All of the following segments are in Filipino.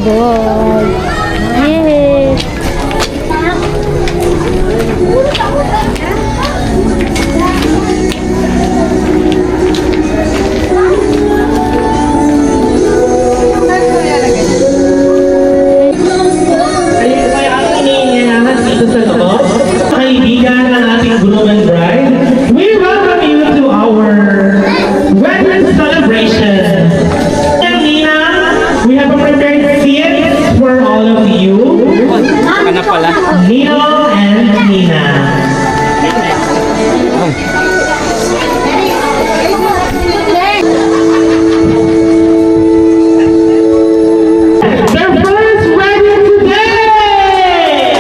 ball. Yay! Kaibigan ng ating groom and bride, we welcome you to our wedding celebration. And Nina, we have a prepared seat for all of you. Nino and Nina. Their first wedding today!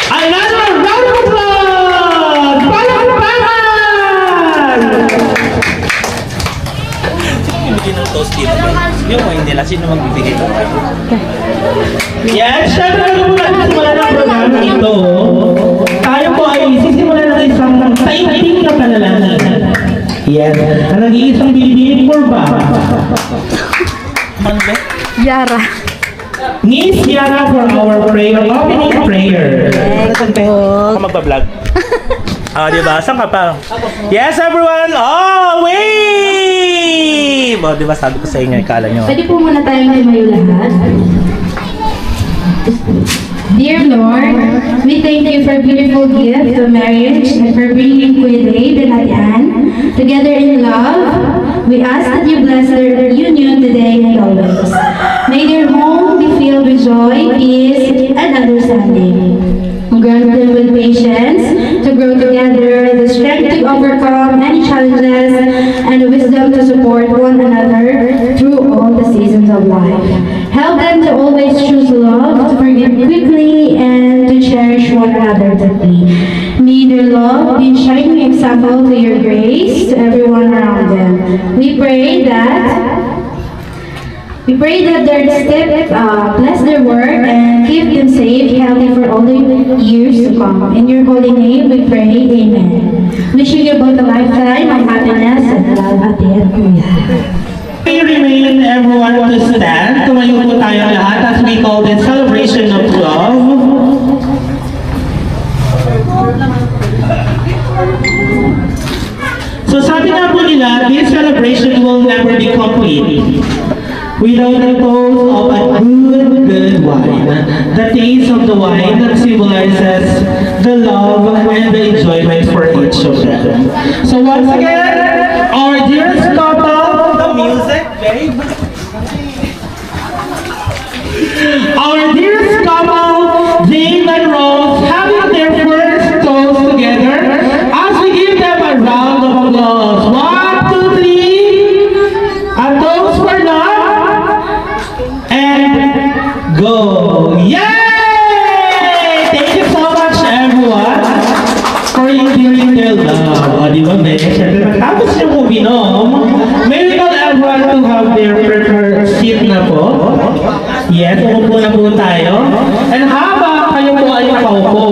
Another round of applause! Palakpakan! Bibigyan ng toast dito. Yung wine nila, sino magbibigay ng wine? Yes, syempre po natin simulan ang programa ito. Tayo po ay sisimulan ng isang taimtim na panalangin. Yes, na nag-iisang Pilipino for ba? Man ba? Yara. Miss Yara for our prayer, opening prayer. Ako magpa-vlog. Diba? Saan ka pa? Yes, everyone! Oh, wave! Oh, diba sabi ko sa inyo, ikala nyo. Pwede po muna tayong tumayo lahat. Dear Lord, we thank you for beautiful gift of marriage and for bringing Kuya Dave and Ate Ann together in love. We ask that you bless their union today and always. May their home be filled with joy, peace, and understanding. Grant them with patience to grow together, the strength to overcome any challenges, and the wisdom to support one another through all the seasons of life. Help them to always choose love, to forgive quickly, and to cherish one another deeply. May their love be a shining example to your grace to everyone around them. We pray that their step bless their work and keep them safe, healthy for all the years to come. In your holy name we pray, amen. Wishing you both a lifetime of happiness and love at the end. We remain everyone to stand. Tumayo po tayo lahat as we call this celebration of love. So sabi nga po nila, this celebration will never be complete without the toast of a good wine. The taste of the wine that symbolizes the love and the enjoyment for each of them. So once again, our dearest couple, The music, babe. our dearest couple, Jane and Rose, having their first toast together, as we give them a round of applause. 1, 2, 3. A toast for love. And go. Yay! Thank you so much, everyone, for enduring their love. O, di ba, Ben? Siyempre, matapos niyo po binom, may we call everyone to have their preferred seat na po. Yes, umupo na po tayo. And habang kayo po ay nakaupo,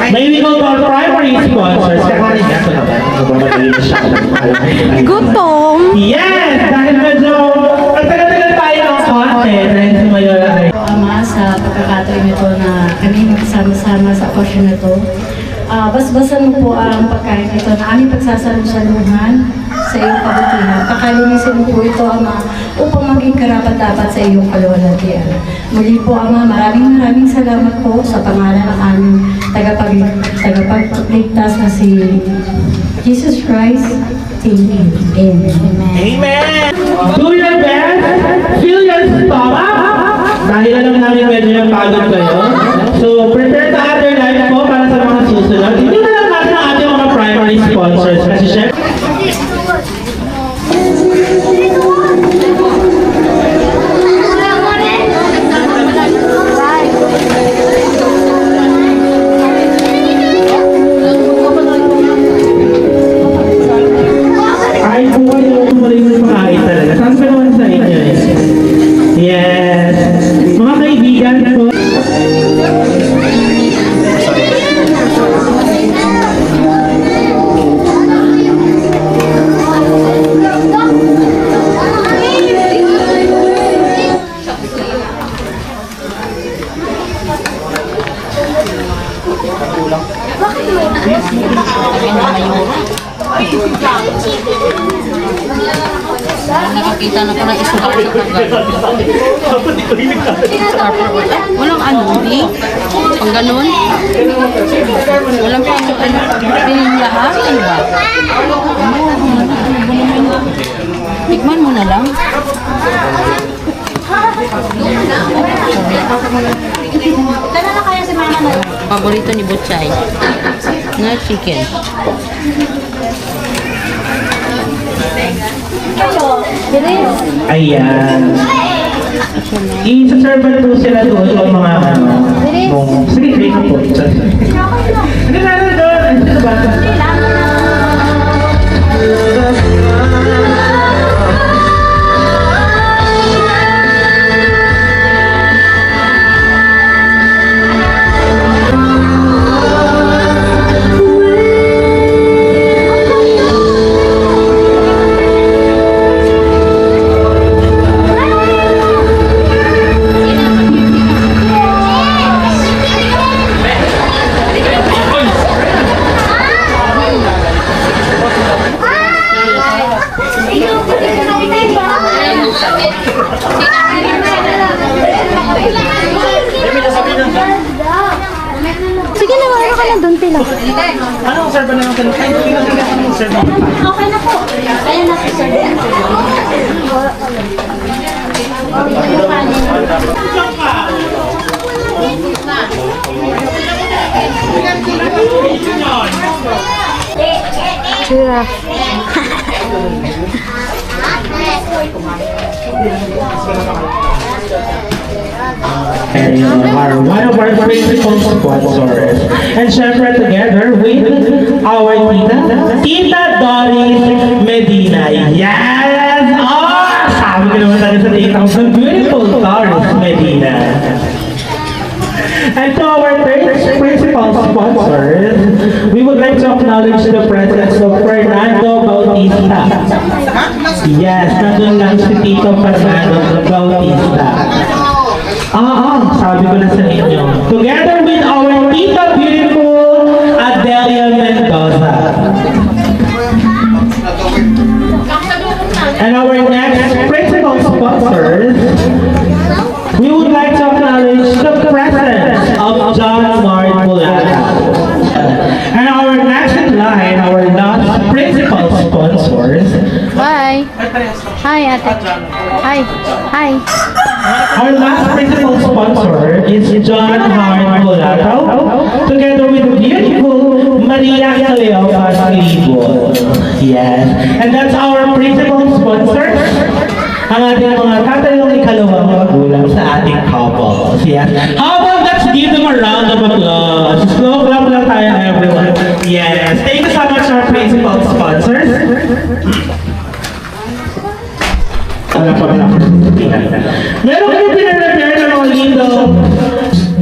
may we call our primary sponsors. Gutom. Yes! Dahil medyo tagal-tagal tayo ng konti dahil sumayo lang kayo. Ama, sa pagkakataon nito na kami magsama-sama sa okasyon na ito. Basbasan mo po ang pagkain ito na aming pagsasalusaluhan sa iyong kabutihan. Pakalinisin mo po ito, Ama, upang maging karapat-dapat sa iyong kaluwalhatian. Muli po, Ama, maraming salamat po sa pangalan ng aming tagapagligtas na si Jesus Christ. Thank you. Amen. Amen! Do your best, fill your stomach. Dahil alam namin medyo yung pagod kayo. So, prepare the other life po para sa mga susunod. Hindi na lang natin ang ating mga primary sponsors. Kasi syempre, ay buhay na tumalig ng pakain talaga. Saan ka naman sa inyo? Yes. Mga kaibigan po. Nakakita na ko ng isukat sa tagal. Walang ano, hindi? Pang ganun? Walang pang ano? Pinilahan? Ano ba? Tikman mo na lang. Paborito ni Butchay na chicken. Ayan. I-serve na po sila doon yung mga ano. Sige, sige po. Ano na doon? Ano ba? Sige na, ano ka na doon, Tila? Anong serve na lang sa lukay? Anong serve na? Okay na po. Kaya na, sir. Giraffe. And are one of our principal sponsors. And syempre together with our Tita Doris Medina. Yes! Oh! Sabi ko naman tayo sa tita ko, the beautiful Doris Medina. And to our third principal sponsors, we would like to acknowledge the presence of Fernando Bautista. Yes, nandun lang si Tito Fernando Bautista. Sabi ko na sa inyo. Together with our Tita Beautiful Adelia Mendoza. And our next principal sponsors, we would like to acknowledge the presence of John Mart Mulata. And our next in line, our last principal sponsors, Bye. Hi, ate. Hi. Hi. our last principal sponsor is John Hart Mulata, together with the beautiful Maria Cleopas Libo. Yes. And that's our principal sponsor. Ang ating mga tatayong ikalawang magulang sa ating couples. Yes. How about let's give them a round of applause. Slow clap lang tayo, everyone. Yes. Thank you so much our principal sponsors. Meron kayo pinarepare ng mga lindo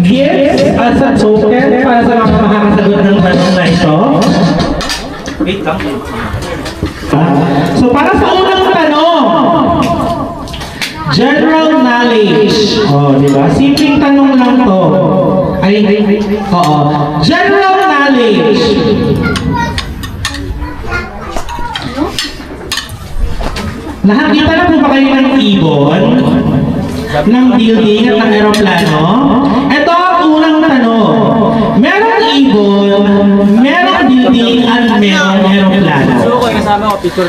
gifts as a token para sa mga makakasagot ng tanong na ito. Wait lang. So para sa unang tanong, general knowledge. Di ba? Simpleng tanong lang to. Oo. General knowledge. Nakakita na po ba kayo ng ibon? Ng building at ng aeroplano? Ito ang unang tanong. Merong ibon, merong building at merong aeroplano.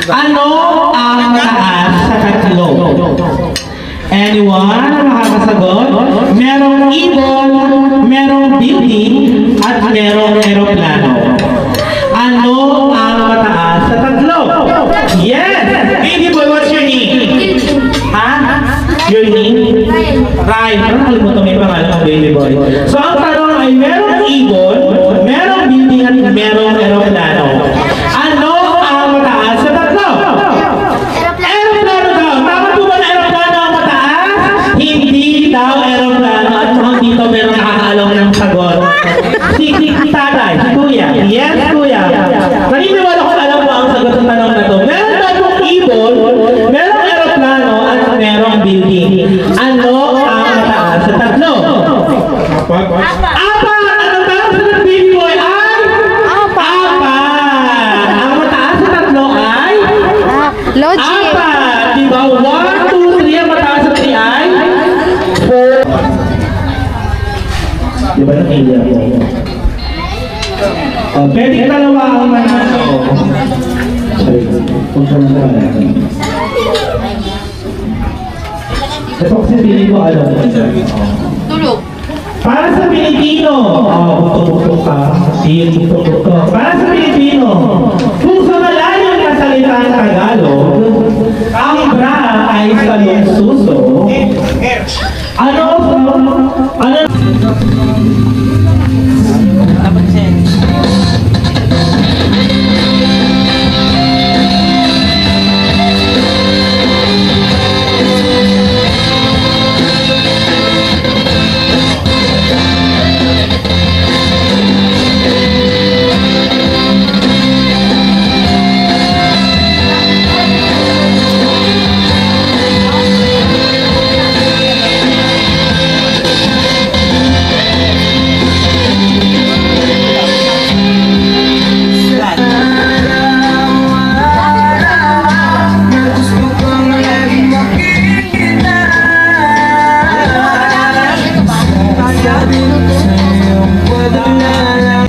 Ano ang taas sa tatlo? Anyone ang makakasagot? Merong ibon, merong building at merong aeroplano. Ano ang mataas sa tatlo? Yes! Baby boy, what's your name? Ha? Your name? Ryan. Parang kalimutan mo yung pangalan ng baby boy. So ang tanong ay merong ibon, merong building at merong aeroplano. Ano ang mataas sa tatlo? Aeroplano daw. Tama po ba na aeroplano ang mataas? Hindi daw aeroplano. At saka dito meron nakakaalam ng sagot. Si tatay, si kuya. Yes, kuya. Naniniwala ko alam mo ang sagot ng tanong na to. Meron daw pong ibon, merong aeroplano at merong building. Ano ang mataas sa tatlo? Apat! Pwede dalawa ang manalo. Sorry, punta na pala. Ito kasi pili ko alam. Tulog. Para sa Pilipino, buto-buto ka. Buto-buto. Para sa Pilipino, kung sa malayong kasalitang Tagalog, ang bra ay salong suso. Ano?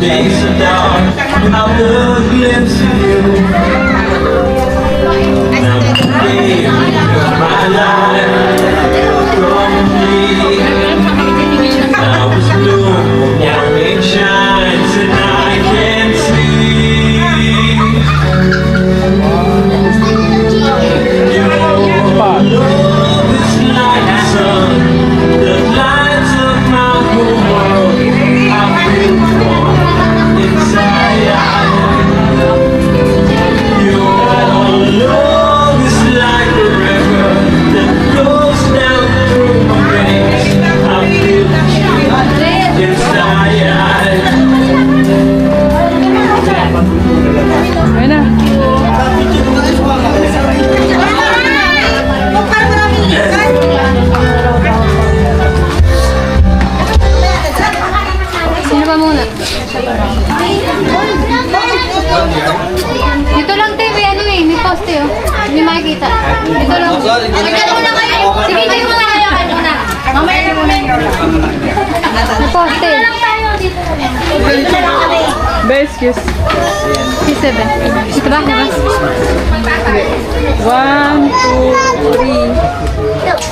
Days are dark, I will glimpse of you. Now today, my life from me. I was blue, now it shines and I can see. Your love is like the sun that lights up my whole world. I feel warm inside. Your love is like a river that flows down through my veins. I feel the inside. Ayun na. Sino ba muna? Dito lang tayo, may ano eh, may poste oh. Hindi makikita. Dito lang. Magkano muna kayo? Sige, kayo muna kayo. Kayo muna. Mamaya na muna. May poste. Best kiss. C7. Dito ba? Labas. 1, 2, 3.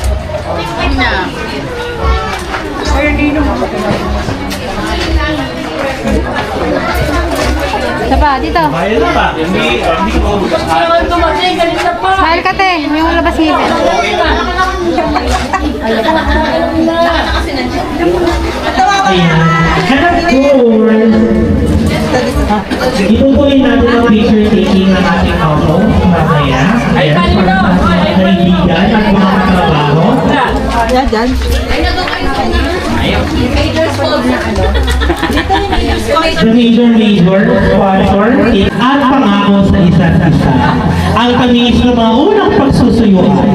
Isa pa, dito. Ayun na ba? Hindi ko Smile ka te, may yung labas ngipin. Ayan. And of course, itutuloy natin ang picture taking ng ating couple mamaya. Ayan, para sa mga kaibigan at mga katrabaho. The major sponsor at pangako sa isa't isa. Ang tamis ng mga unang pagsusuyuan.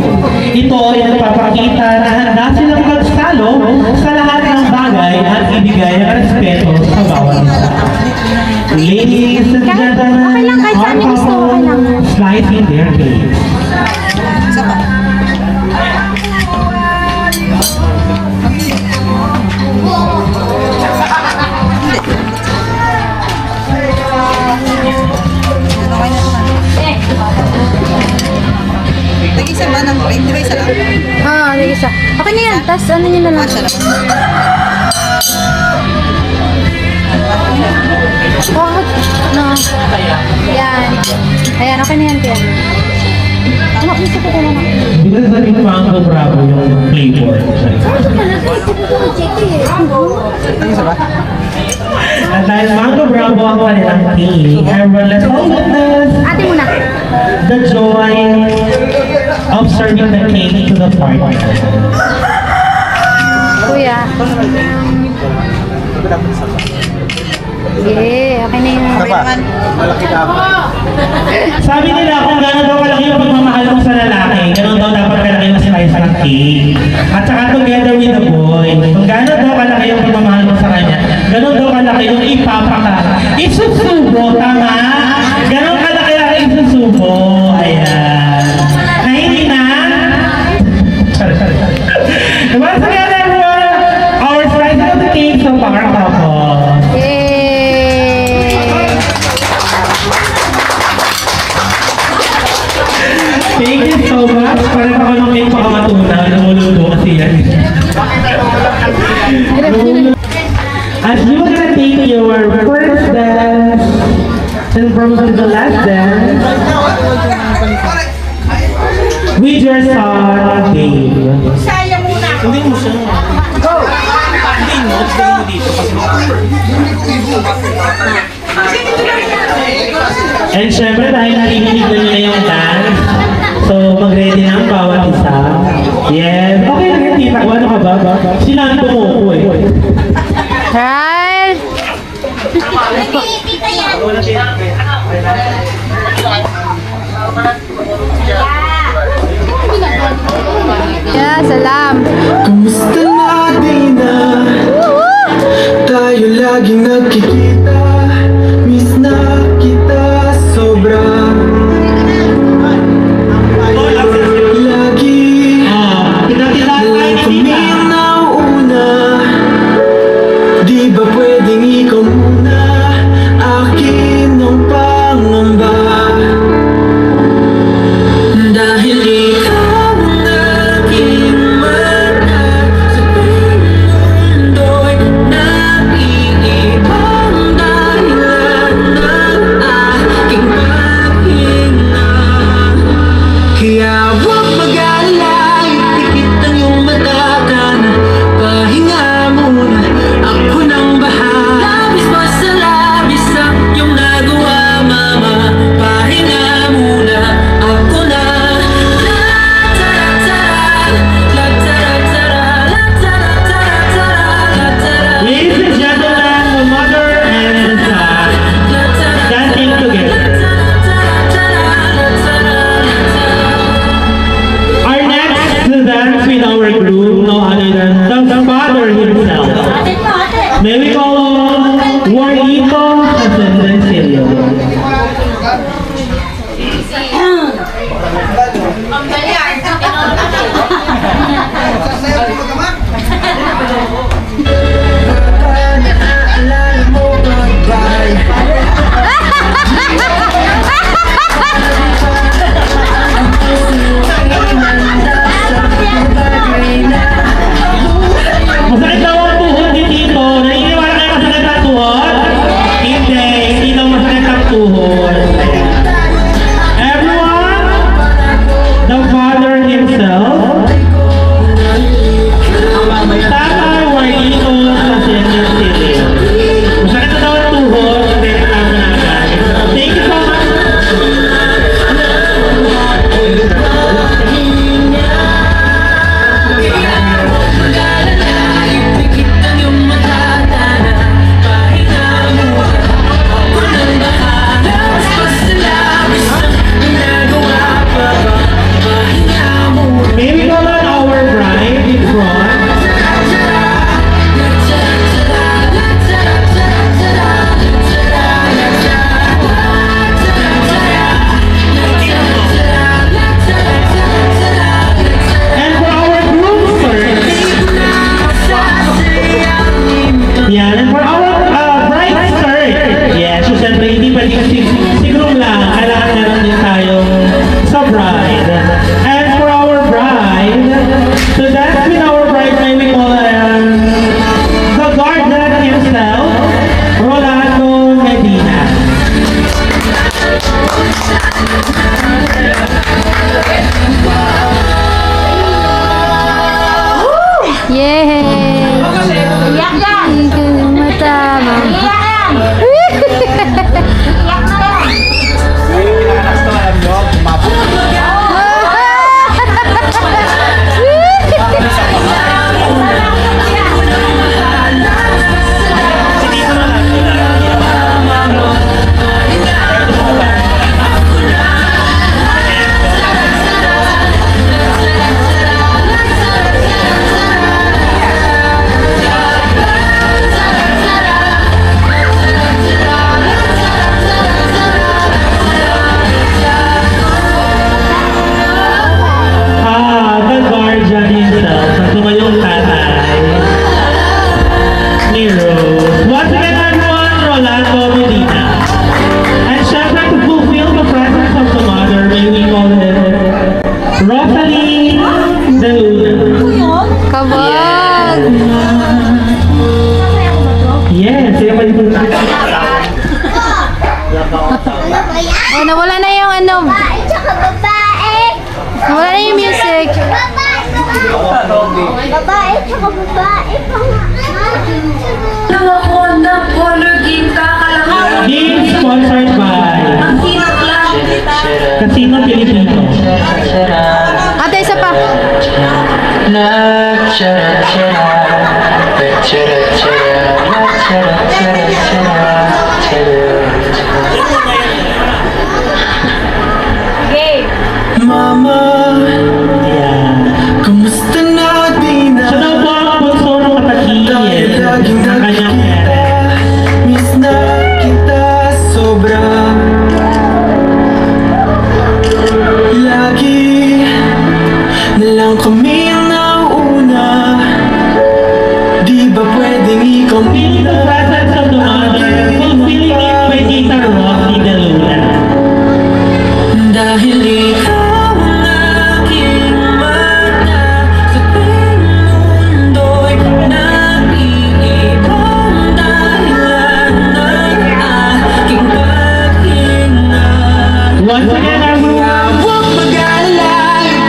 Ito ay nagpapakita na handa silang magsalo sa lahat ng bagay at ibigay ang respeto sa bawat isa. Ladies and gentlemen, okay lang, kahit saan niyo gusto, okay lang. slide in their gaze. Nag-isa ba ng break? Di ba isa lang? Lagi siya. Okay na yan, tapos ano nyo na lang. Bakit? No. Yan. Ayan, okay na yan, Tia. Ano, isa ko na lang. Dito sa ating Mango Bravo yung flavor. At dahil Mango Bravo ang kanilang tea, everyone let's all witness Ate muna. the joy of serving the cake to the party. Kuya. Yeah, okay na yun. Sabi nila kung gano'n daw kalaki yung pagmamahal mo sa lalaki, gano'n daw dapat kalaki mo sila sa cake. At saka together with the boy, kung gano'n daw kalaki yung pagmamahal mo sa kanya, gano'n daw kalaki yung ipapaka. Isusubo, tama? Gano'n kalaki ang isusubo. Ayan. Na hindi na? Once again, everyone, our slice of the cake so far, couple. Yay! And probably the last dance with your son, Dave. Hindi mo siya. Hindi mo. Hindi mo dito. And syempre dahil nakikinig na nila yung dance, so mag-ready na ang bawat isa. Yes. Okay lang yung tita ko. Ano ka ba? Sinanto mo ko eh. Right. Yeah, salam. Kamusta na, Dana? Tayo laging nagkikita. Miss na kita sobra. Lagi Pinakilala tayo ni kami tita. ang nauuna. Di ba pwedeng ikaw muna? Akin ang pangamba. Dahil ikaw ang aking mata. Sa tuwing mundo'y naiibang dahilan ng aking paghinga. Kaya huwag mag-alala, ipikit ang iyong mata ka na. Pahinga muna, ako nang bahala. Labis pa sa labis ang iyong nagawa, mama. Pahinga muna, ako na. Ladies and gentlemen, the mother and the son dancing together. Our next to dance with our group, no other than the father himself. May we call on Juanito Asendencillo. Naalala mo magbay. Masakit daw ang tuhod ni Tito. Naniniwala kayo masakit ang tuhod? Hindi daw masakit ang tuhod. Everyone, Oh, nawala na yung ano. Nawala na yung music. Babae, tsaka babae. Game sponsored by Casino Filipino. Ate, isa pa. Mama, Ayan. kumusta na di na? Siya daw po ang bunso ng kapatid ng kanyang parents. Miss na kita sobra. Lagi na lang kami ang nauuna. Di ba pwedeng ikaw Feeling the presence of the mother, fulfilling it by Tita Rosie de Luna. dahil ikaw ang aking mata sa tuwing mundo'y nag-iibang dahilan ng aking paghinga. Once again, everyone, Huwag mag-alala,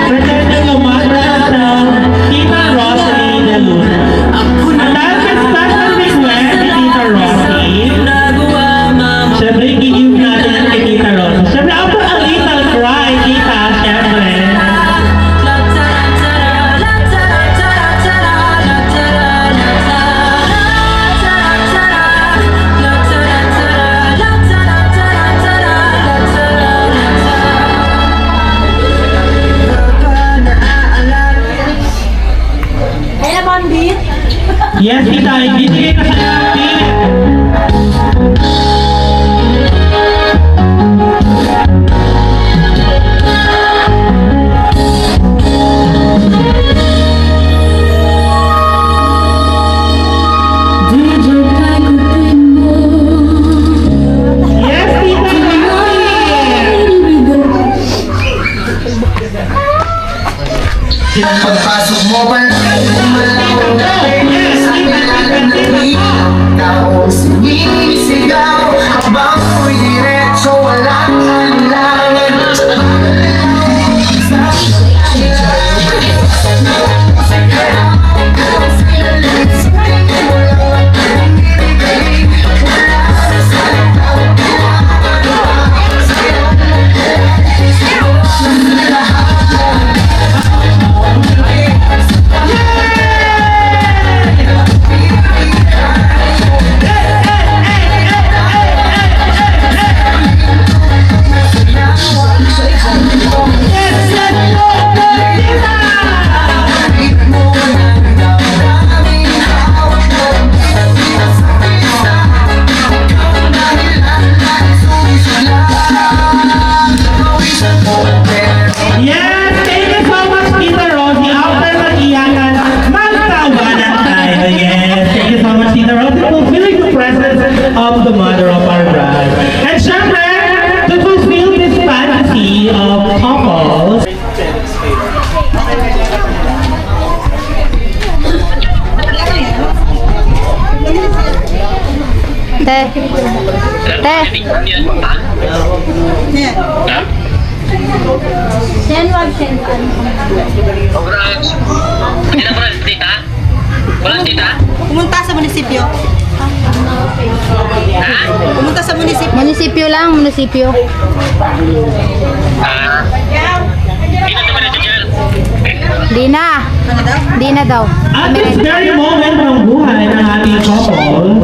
presenting the mother of Tita Rosie de Luna. ako na At dahil sa special request ni Tita Rosie, nagawa, mama. syempre i-give natin kay Tita Rosie. Syempre, after a little cry, Tita, syempre. Yes, Tita, ibibigay na sa natin. Yes, Tita, Pagpasok mo ba malaw na sa kailangan ng ikaw sinisigaw habang mo'y diretso walang alinlangan yes, thank you so much, Tita Rosie. After mag-iyakan, magtawanan tayo. Yes, thank you so much, Tita Rosie, fulfilling the presence of the mother of our bride. And syempre, to fulfill this fantasy of couples, Te. Te. Send wag send. Pumunta sa munisipyo. Pumunta sa munisipyo. Munisipyo lang, munisipyo. Di na. Ano daw? Di na daw. at this very moment ng buhay ng ating couple,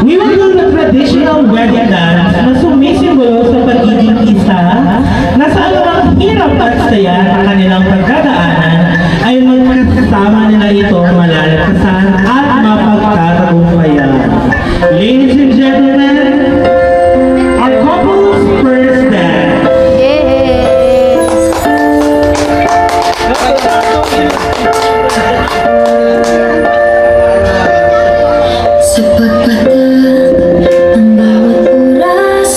we will do the traditional wedding dance na sumisimbolo sa pagiging isa na sa anumang hirap at saya ng kanilang pagkadaanan ay magkasama nila ito malalagpasan at mapagtatagumpayan. Ladies and gentlemen, our couple's first dance. Yay! Sa pagpatak ng bawat oras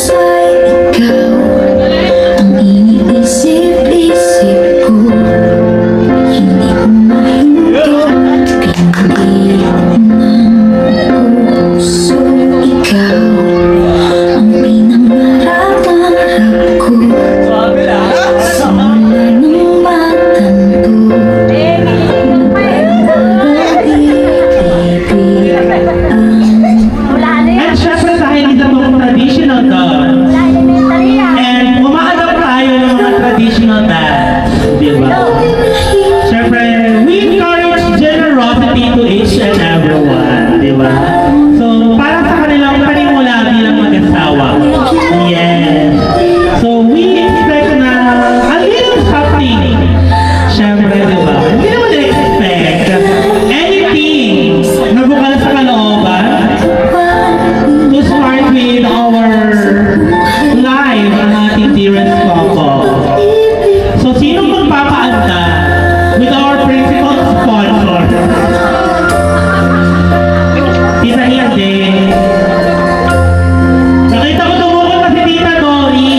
So we expect na a little something. Siyempre, di ba? Hindi naman expect anything na bukal sa kalooban to start with our live ang ating dearest couple. So, sinong magpapaanda with our principal sponsor? Tita Hilde. Nakita ko tumukot pa si Tita Dory.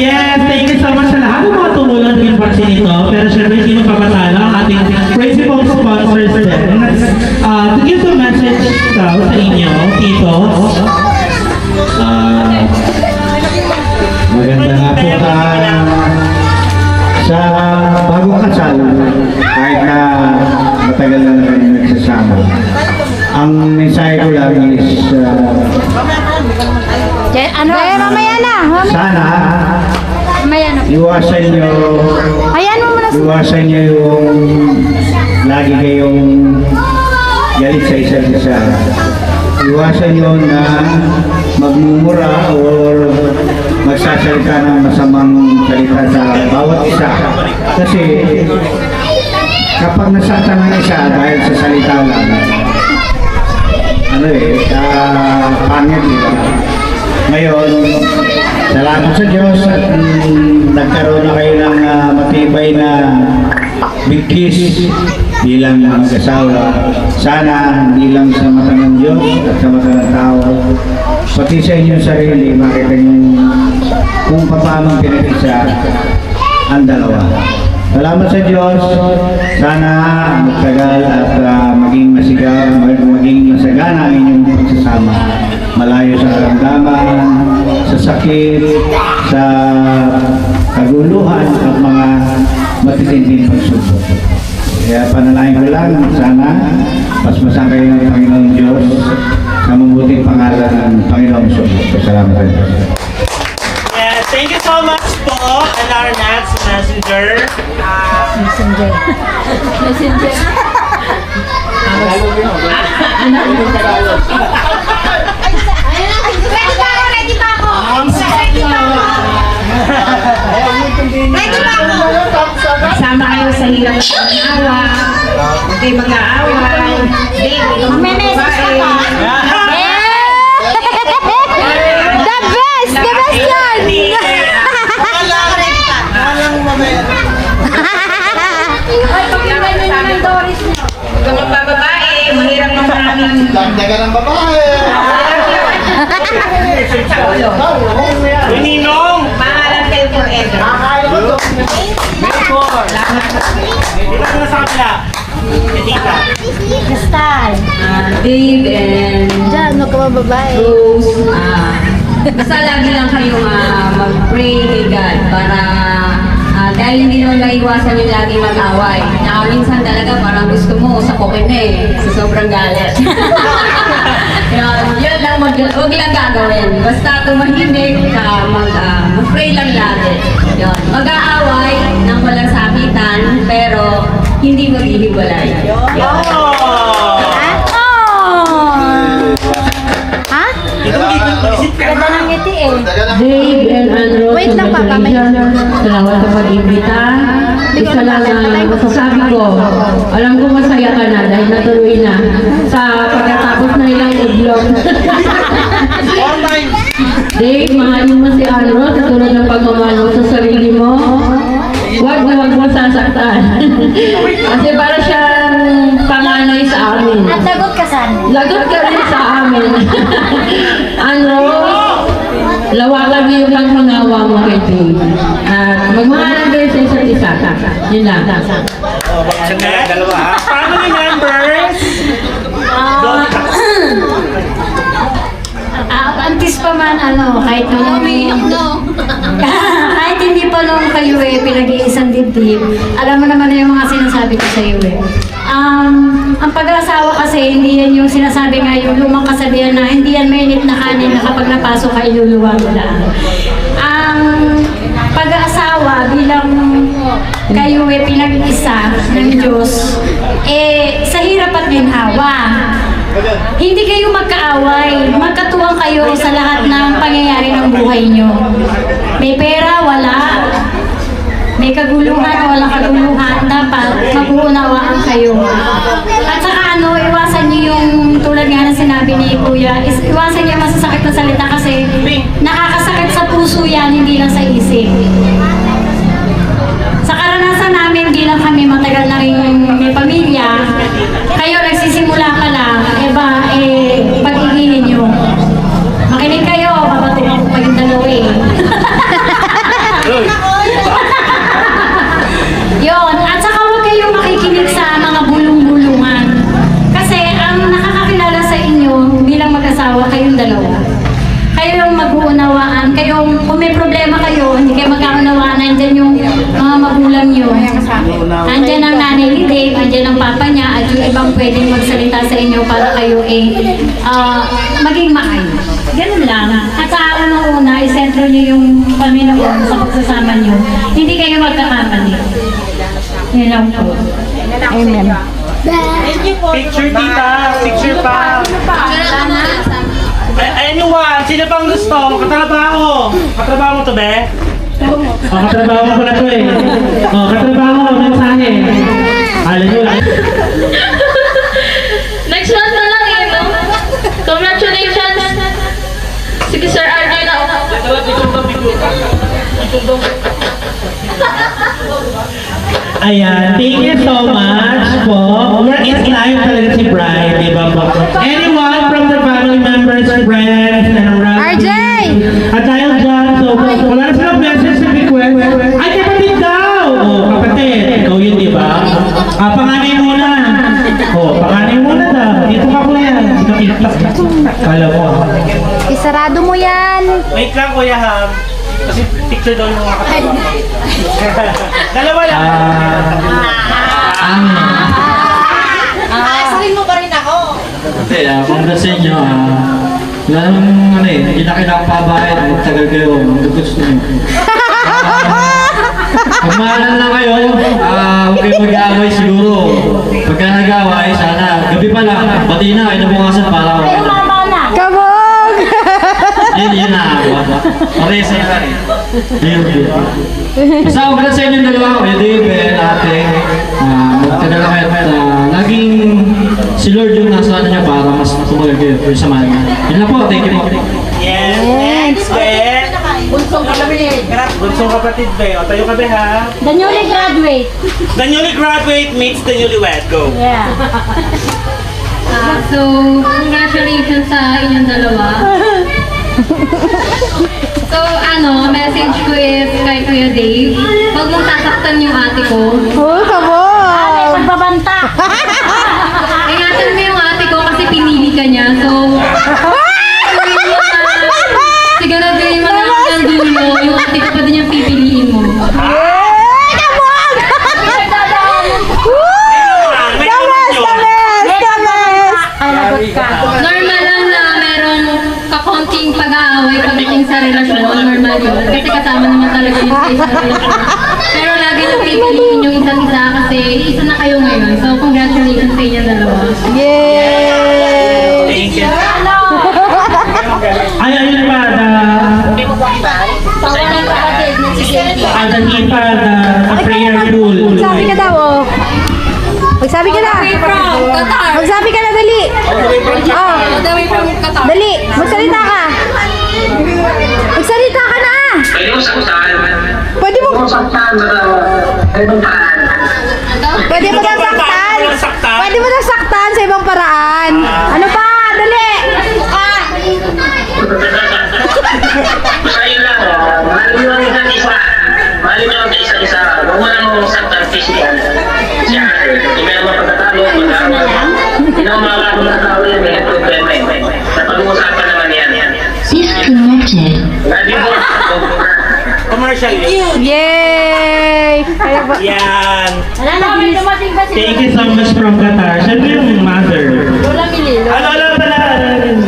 Yes, thank you so much sa lahat ng mga tumulong din parte nito. Pero syempre, hindi magpapatalo ang ating principal sponsors din. To give the message sa inyo, Tito. Maganda nga po sa bagong kasal, kahit na matagal na kayo nagsasama. Ang mensahe ko lang is Ano? Mamaya na. sana Mamaya na. iwasan nyo iwasan nyo yung lagi kayong galit sa isa't isa. Iwasan nyo na magmumura or magsasalita ng masamang salita sa bawat isa. Kasi kapag nasaktan ng isa dahil sa salita lang, pangit nila. Ngayon, salamat sa Diyos at nagkaroon na kayo ng matibay na bigkis bilang mag-asawa. Sana hindi lang sa mata ng Diyos at sa mata ng tao, pati sa inyong sarili, makita niyo kung paano pinag-isa ang dalawa. Salamat sa Diyos. Sana magtagal at maging masagana ang inyong pagsasama. Malayo sa karamdaman, sa sakit, sa kaguluhan at mga matitinding pagsubok. Kaya panalangin ko lang, sana pasmasan kayo ng Panginoon Diyos sa mabuting pangalan ng Panginoon Diyos. Salamat sa Diyos. Yes, thank you so much po. And our next messenger. Ready pa ako! Sama kayo sa hirap at pag-awa. Huwag kayo mag-aaway. May message ka pa. The best! The best yan! Huwag kang magbababae. Mahirap ng maraming... Dagdagan ng babae! Ninong! Pangalan kayo forever. Dito na sa kapila. Tita. Kristal. Dave and Diyan, huwag ka mababae. Rose. Basta lagi lang kayong mag-pray kay God para dahil hindi naman maiwasan yung lagi mag-away. Minsan talaga parang gusto mo sa kokin na sa sobrang galit. Yun lang, huwag lang gagawin. Basta tumahimik ka, mag-pray lang lagi. Yun. Mag-aaway ng walang sakitan, pero hindi maghihiwalay. Yun. Ha? Ganda ng ngiti eh. Dave and Andrew, Wait lang, Papa, may- salamat sa pag-imbita. Isa lang ang masasabi ko, alam ko masaya ka na dahil natuloy na sa pagkatapos na ilang udlog. Dave, mahalin mo si Andrew sa tulad ng pagmamahal mo sa sarili mo. Huwag mo sasaktan. Kasi para siyang panganay sa amin. At lagot ka saan? Lagot ka rin sa amin. Ano? Lawakan mo yung pangmangawa mo kay Dave. At magmahalan kayo sa isa't isa. Yun lang. Dalawa ha? Family members! Antis pa man, kahit kahit hindi pa nung kayo pinag-iisang dibdib, alam mo naman na yung mga sinasabi ko sa iyo ang pag-aasawa kasi, hindi yan yung sinasabi nga yung lumang kasabihan na hindi yan mainit na kanin na kapag napasok ka iluluwa mo lang. Ang pag-aasawa bilang kayo pinag-isa ng Diyos, sa hirap at ginhawa. Hindi kayo magkaaway, magkatuwang kayo sa lahat ng pangyayari ng buhay nyo. May pera, wala. May kaguluhan o wala kaguluhan, dapat mag-uunawaan kayo. At saka iwasan niyo yung tulad nga na sinabi ni Kuya, iwasan niyo masasakit na salita kasi nakakasakit sa puso yan, hindi lang sa isip. Sa karanasan namin, bilang kami matagal na rin may pamilya, kayo nagsisimula ka lang, pag-igihin nyo. Makinig kayo, babatukan ko kayong dalawa magulang nyo. Andyan ang nanay ni Dave, andyan ang papa niya, at yung ibang pwedeng magsalita sa inyo para kayo maging maayos. Ganun lang. At sa unang-una, isentro nyo yung Panginoon sa pagsasama nyo. Hindi kayo magkakamali. Yun lang po. Amen. Picture, tita. Picture pa. Anyone, sino pang gusto? Katrabaho. Katrabaho mo to, be? Katrabaho ko na to eh. Katrabaho, mensahe. Alam nyo lang. Next month na lang eh, no? Congratulations! Sige, Sir Arjun na ako. Ayan, thank you so much po. Work is life talaga si Brian, di ba po? Anyone from the family members, friends, and around RJ! At dahil dyan, so wala na silang message na request. Ay, kapatid daw! Kapatid, ikaw yun, di ba? Panganay muna. Panganay muna daw. Dito ka po yan. Dito itlak. Kala mo. Isarado mo yan. Wait lang, Kuya Ham. Kasi picture daw yung mga katrabaho. Dalawa lang. Asalin mo pa rin ako. Okay, congrats sa inyo. Wala namang hindi na kailangan pabahay. Magtagal kayo. Gusto nyo. Pagmahalan lang kayo, huwag kayo mag-aaway siguro. Pagka nag-aaway, sana gabi pa lang, pati na, kinabukasan para ako. Kabog! Yun na ako. Maresa na rin. Yun. Basta congrats sa inyong dalawa, Kuya Dave, ate. Magtagal kayo at laging si Lord yung nasa niya para mas tumagal kayo for sa mahal niya. Yun lang po, thank you po. Yes, next, be. Bunsong kapatid, be. O, tayo ka, be, ha? The newly graduate. The newly graduate meets the newlywed. Go. Yeah. So, congratulations sa inyong dalawa. So, message ko is kay Kuya Dave, huwag mong sasaktan yung ate ko. Oh, kabog! Pagbabanta. Ingatan mo yung ate ko kasi pinili ka niya. So, siguraduhin mo na hanggang dulo, yung ate ko pa din yung pipiliin mo. Normal lang na merong kakonting pag-aaway pagdating sa relasyon. Normal yun. Kasi kasama naman talaga yung sa relasyon. Pero lagi na pipiliin yung isa't isa kasi isa na kayo ngayon. So, congratulations sa inyong dalawa. Yay! Thank you. Ay, ayun pa, the prayer pool. Magsabi ka daw, oh. Magsabi ka na. Magsabi ka na, dali. Oh, dali. Magsalita ka. Magsalita ka na. Pwede mo saktan. Pwede mo. Saktan na ibang paraan. Pwede mo daw saktan. Pwede mo daw saktan sa ibang paraan. Ano pa? Dali. Basta yun lang, mahal nyo ang isa't isa. Mahal nyo ang isa't isa. Huwag mo lang mong saktan physical. Siya, hindi ka naman pagkatalo, mag-aaway. Hindi naman makakatalo na tao yan, may problema eh. Sa pag-uusapan naman yan. Disconnected. Lagi mo, Commercial. Yay! Yan. Thank you so much from Qatar. Siyempre yung mother. Lola pala.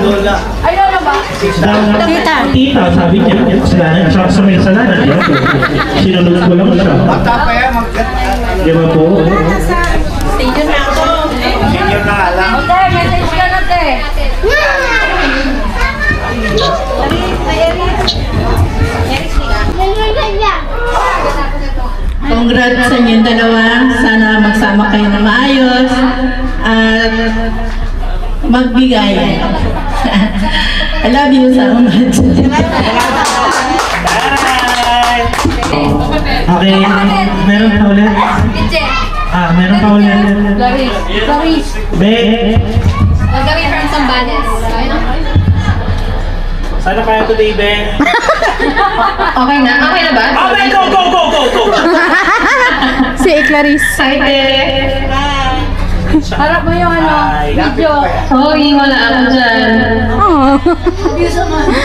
Lola. Ay, Lola ba? Tita. Tita, sabi niya. Kasalanan. Siya sa may kasalanan. Di ba po? Sinunod ko lang siya. Di ba po? Senior na ako. Senior na nga lang. Message ka na, te. Congrats sa inyong dalawa. Sana magsama kayo na maayos at magbigay. I love you so much. Okay, meron pa ulit. Meron pa ulit. Clarice. Be, Gagawin from Zambales. Sana kaya today, be? Okay na? Okay na ba? Okay, go, go, go, go, go! Si Clarice. Excited! Harap mo yung video. Sorry, wala ako dyan. Oh.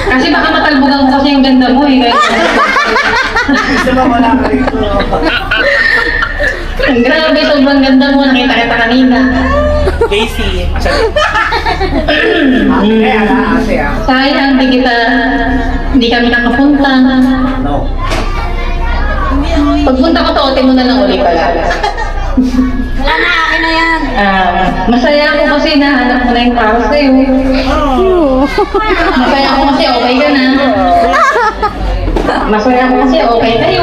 Kasi baka matalbogan ko kasi yung ganda mo eh. Kaya Ang grabe, sobrang ganda mo. Nakita kita kanina. Casey. Sayang, hindi kami nakapunta. Pagpunta ko to, otin mo na lang uli pala. Wala na, akin na yan. Masaya ako kasi nahanap mo na yung para sa'yo. Masaya ako kasi okay ka na. Masaya ako kasi okay tayo.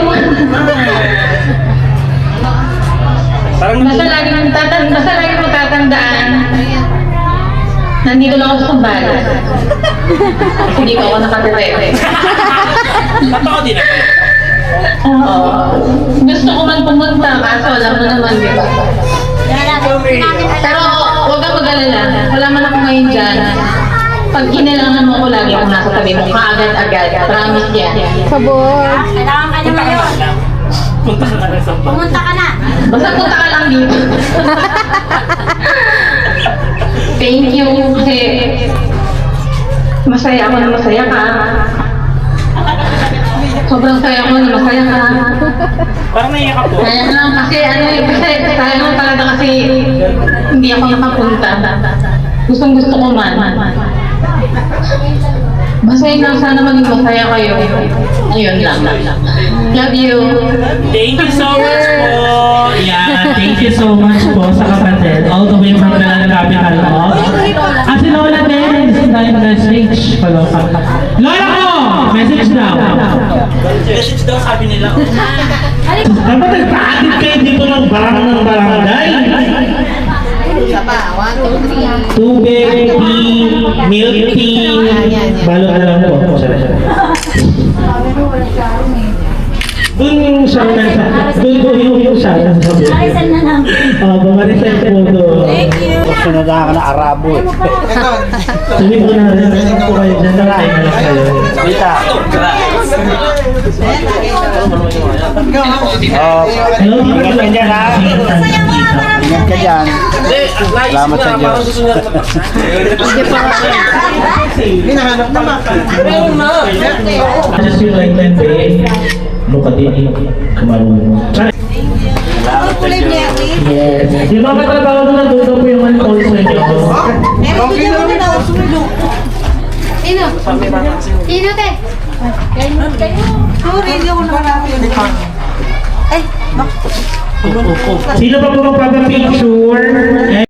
Basta lagi mo tatandaan. Nandito lang ako sa sambalan. Kasi dito ako nakatire. Totoo din ako. Oo. Gusto ko man pumunta, kaso alam mo naman, di ba? Pero huwag kang mag-alala. Wala man ako ngayon dyan. Pag kailangan mo ako, lagi ako nasa tabi mo. Kaagad-agad. Promise yan. Kailangan ka naman yun. Punta ka na sa Pumunta ka na. Basta punta ka lang dito. Thank you kasi masaya ako na masaya ka. Sobrang saya ko na masaya ka. Parang naiyak ako. Kaya lang kasi kasi sayang talaga kasi hindi ako nakapunta. Gustong gusto ko man. Basta yun lang, sana maging masaya kayo. Ayun lang. Love you. Thank you so much po. Yeah, thank you so much po sa kapatid. All the way from the capital of. At si Lola din, dahil message. Lola ko! Message daw. Message daw sabi nila. Dapat nagpa-atid kayo dito ng barangay. Tubig, tea, milk tea, balot na lang po. Doon yung sabi doon po yung sabi Arisan na lang. Bumarisan po doon. Sunadahan ka na Arabo eh. Sabi ko na rin, po kayo dyan, nakain na lang kayo. Hello, Ingat ka dyan, ha? Ingat ka dyan. Salamat sa Diyos. Just feel like that day. Look at it. Kumarunong. Yes. Di ba katrabaho ko na doon po yung call sa inyo? Sino? Sino, te? Sino pa po magpapapicture?